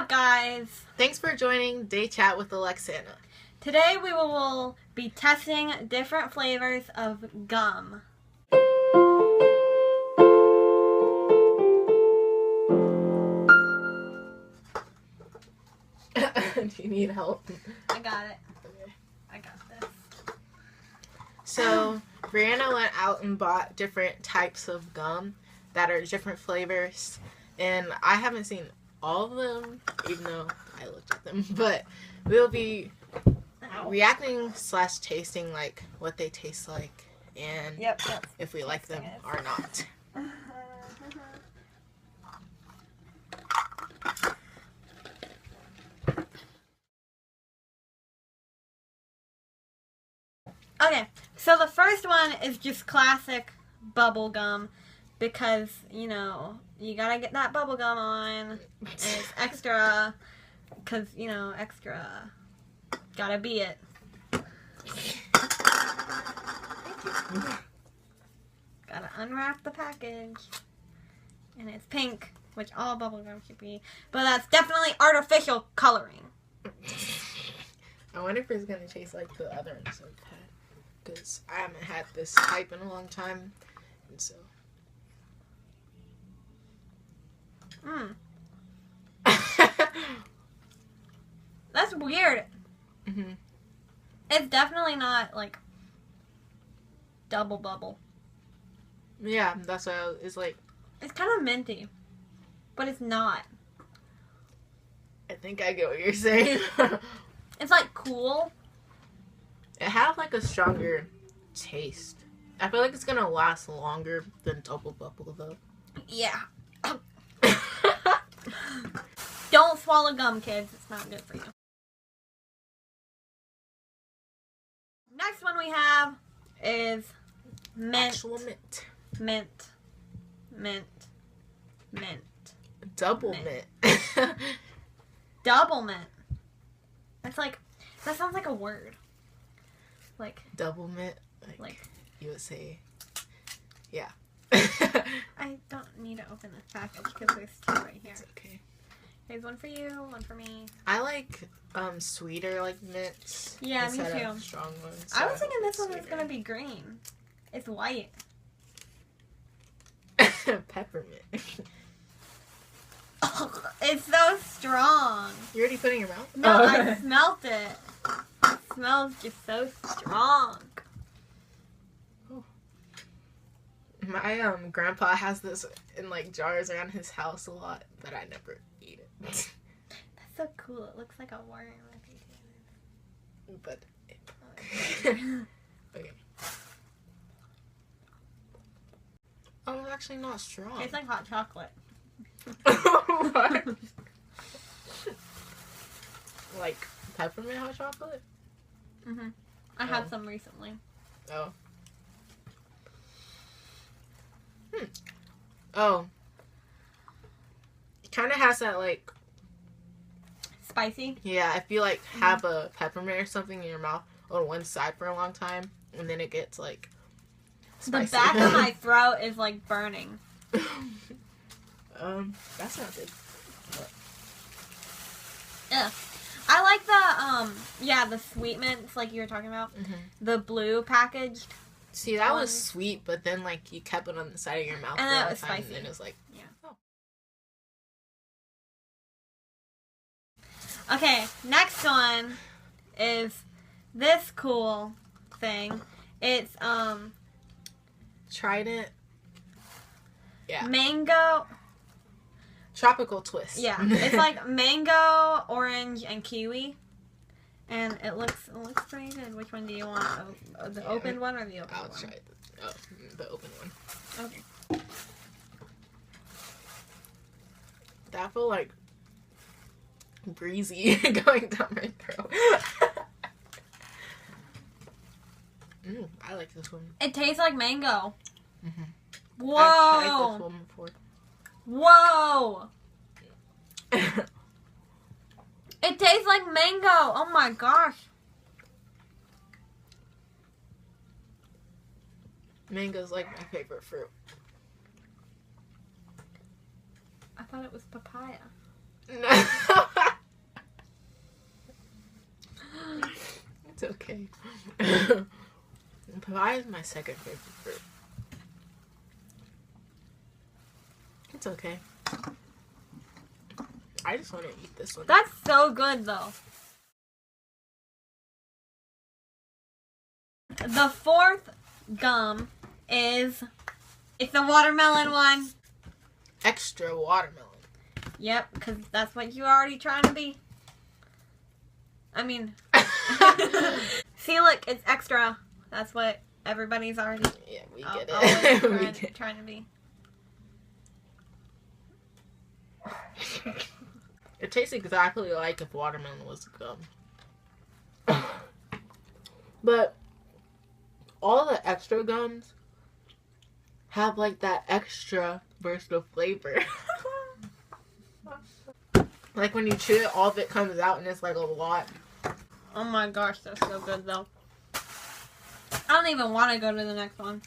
up, guys? Thanks for joining Day Chat with Alexanna. Today we will be testing different flavors of gum. Do you need help? I got it. Okay. I got this. So, Brianna went out and bought different types of gum that are different flavors. And I haven't seen all of them, even though I looked at them. But we'll be reacting / tasting like what they taste like and if we like them or not. Okay, so the first one is just classic bubblegum because, you know, you gotta get that bubblegum on and it's extra because, you know, extra. Gotta be it. Gotta unwrap the package. And it's pink, which all bubblegum should be. But that's definitely artificial coloring. I wonder if it's gonna taste like the other ones I've had. Because I haven't had this type in a long time. And so. That's weird. Mm-hmm. It's definitely not like double bubble. Yeah, that's what it's like. It's kind of minty, but it's not. I think I get what you're saying. It's like cool. It has like a stronger taste. I feel like it's gonna last longer than double bubble though. Yeah. Don't swallow gum, kids. It's not good for you. Next one we have is mint. Actual mint. Mint. Mint. Mint. Double mint. Double mint. That's like, that sounds like a word. Like. Double mint? Like. You would say. Yeah. I don't need to open this package because there's two right here. It's okay. There's one for you, one for me. I like sweeter like mints. Yeah, me instead too. Of strong ones. I was thinking this one was gonna be green. It's white. Peppermint. It's so strong. You already put it in your mouth? No, I smelt it. It smells just so strong. Oh. My grandpa has this in like jars around his house a lot, but I never eat it. That's so cool. It looks like a worm. But okay. Oh, it's actually not strong. Tastes like hot chocolate. What? Like peppermint hot chocolate? I had some recently. Oh. Oh. It kind of has that like. Spicy? Yeah, if you like have a peppermint or something in your mouth on one side for a long time, and then it gets like spicy. The back of my throat is like burning. That's not good. Yeah. I like the sweet mints like you were talking about. The blue packaged. See, that was sweet, but then like you kept it on the side of your mouth and for a that long was time, spicy. and then it was like, yeah. Oh. Okay, next one is this cool thing. It's Trident. Yeah. Mango. Tropical twist. Yeah, it's like mango, orange, and kiwi, and it looks pretty good. Which one do you want? The opened one or the open one? I'll try the open one. Okay. That feel like breezy going down my throat. I like this one. It tastes like mango. Whoa! I've tried this one before. Whoa! It tastes like mango. Oh my gosh. Mango's like my favorite fruit. I thought it was papaya. No. okay. Pie is my second favorite fruit. It's okay. I just want to eat this one. That's so good, though. The fourth gum is... It's the watermelon one. Extra watermelon. Yep, because that's what you're already trying to be. I mean... See, look, it's extra. That's what everybody's already... Yeah, we get it. Always trying to be. It tastes exactly like if watermelon was gum. But all the extra gums have like that extra burst of flavor. Like when you chew it, all of it comes out and it's like a lot. Oh my gosh, that's so good though. I don't even want to go to the next one.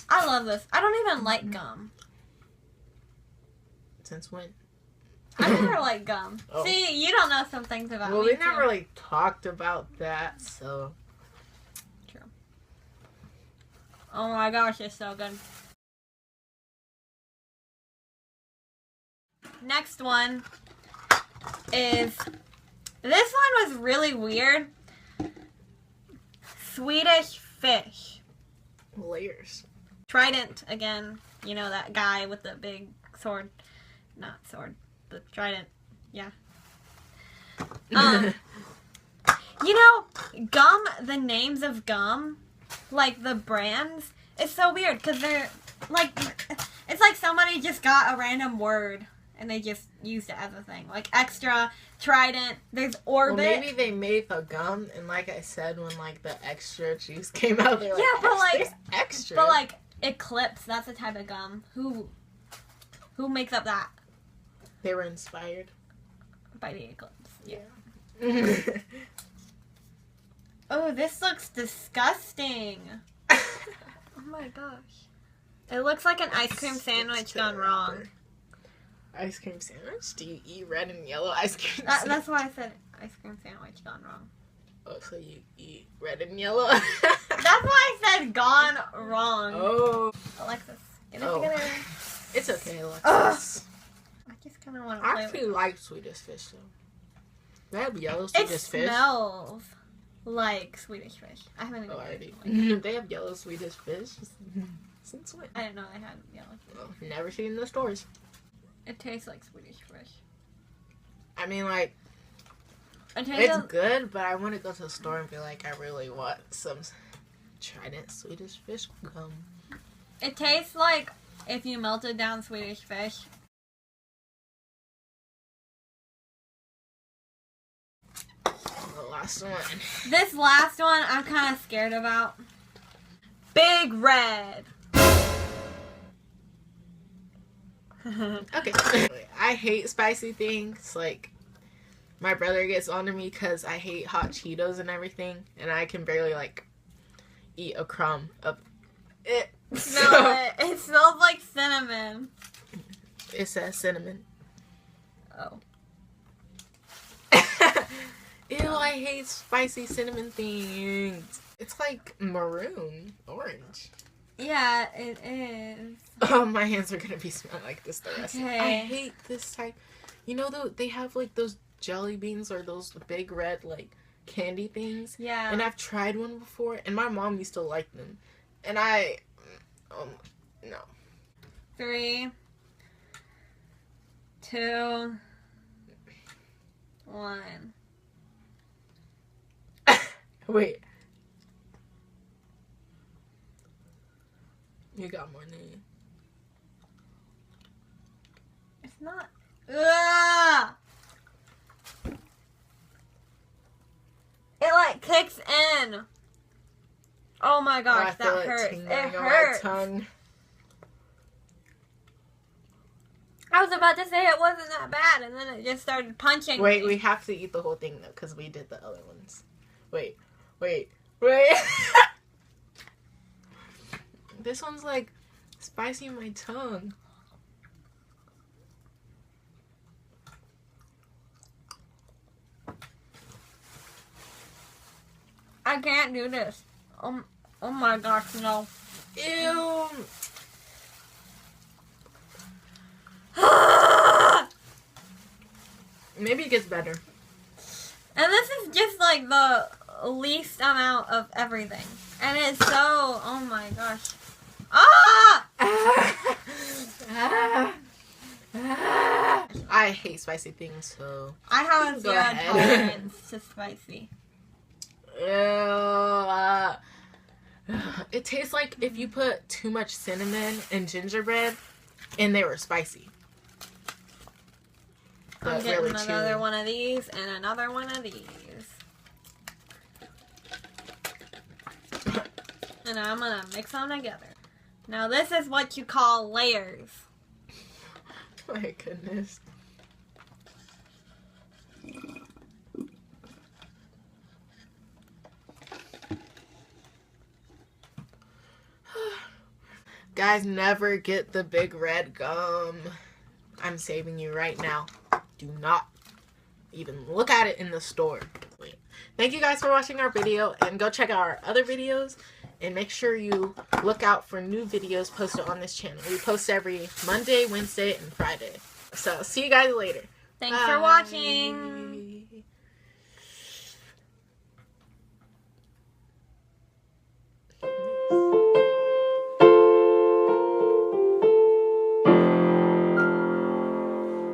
I love this. I don't even like gum. Since when? I never like gum. Oh. See, you don't know some things about me. Well, we too. never really talked about that, so. True. Oh my gosh, it's so good. Next one is... This one was really weird. Swedish Fish. Layers. Trident, again. You know, that guy with the big sword. Not sword. The trident. Yeah. You know, gum, the names of gum, like the brands, it's so weird because they're like, it's like somebody just got a random word and they just used it as a thing. Like extra, Trident, there's Orbit. Well, maybe they made the gum, and like I said, when like the extra juice came out, they're like, yeah, but like extra. But like Eclipse, that's a type of gum. Who makes up that? They were inspired by the Eclipse. Yeah. Oh, this looks disgusting. Oh my gosh. It looks like an ice cream sandwich gone wrong. Ice cream sandwich? Do you eat red and yellow ice cream sandwich? That's why I said ice cream sandwich gone wrong. Oh, so you eat red and yellow? That's why I said gone wrong. Oh. Alexis, get it together. It's okay, Alexis. Ugh. I just kind of want to I play actually with like Swedish Fish, though. They have yellow Swedish Fish. It smells like Swedish Fish. I haven't even already. They have yellow Swedish Fish. Since when? I didn't know they had yellow fish. Well, never seen in the stores. It tastes like Swedish Fish. I mean, like, It it's good, but I want to go to the store and be like, I really want some Trident Swedish Fish gum. It tastes like if you melted down Swedish Fish. The last one. This last one I'm kind of scared about. Big Red. Okay. I hate spicy things. Like, my brother gets onto me because I hate hot Cheetos and everything, and I can barely, like, eat a crumb of it. Smell it. It smells like cinnamon. It says cinnamon. Oh. Ew, I hate spicy cinnamon things. It's like maroon, orange. Yeah, it is. Oh, my hands are gonna be smelling like this the rest of the Okay. I hate this type. You know, they have like those jelly beans or those big red like candy things. Yeah. And I've tried one before, and my mom used to like them. And no. 3, 2, 1. Wait. You got more than you. It's not. Ugh! It like kicks in. Oh my gosh, I feel that hurts. tingling It on my hurts. tongue. I was about to say it wasn't that bad, and then it just started punching Wait, me. we have to eat the whole thing though, because we did the other ones. Wait. This one's like spicy in my tongue. I can't do this. Oh my gosh, no. Ew. Maybe it gets better. And this is just like the least amount of everything. And it's so, oh my gosh. Ah! I hate spicy things, so I have a Go zero ahead. tolerance to spicy. ew. It tastes like if you put too much cinnamon in gingerbread and they were spicy. I'm But getting really another chewy. one of these and another one of these. And I'm gonna mix them together. Now this is what you call layers. My goodness. Guys, never get the big red gum. I'm saving you right now. Do not even look at it in the store. Thank you guys for watching our video, and go check out our other videos, and make sure you look out for new videos posted on this channel. We post every Monday, Wednesday, and Friday. So see you guys later. Thanks for watching.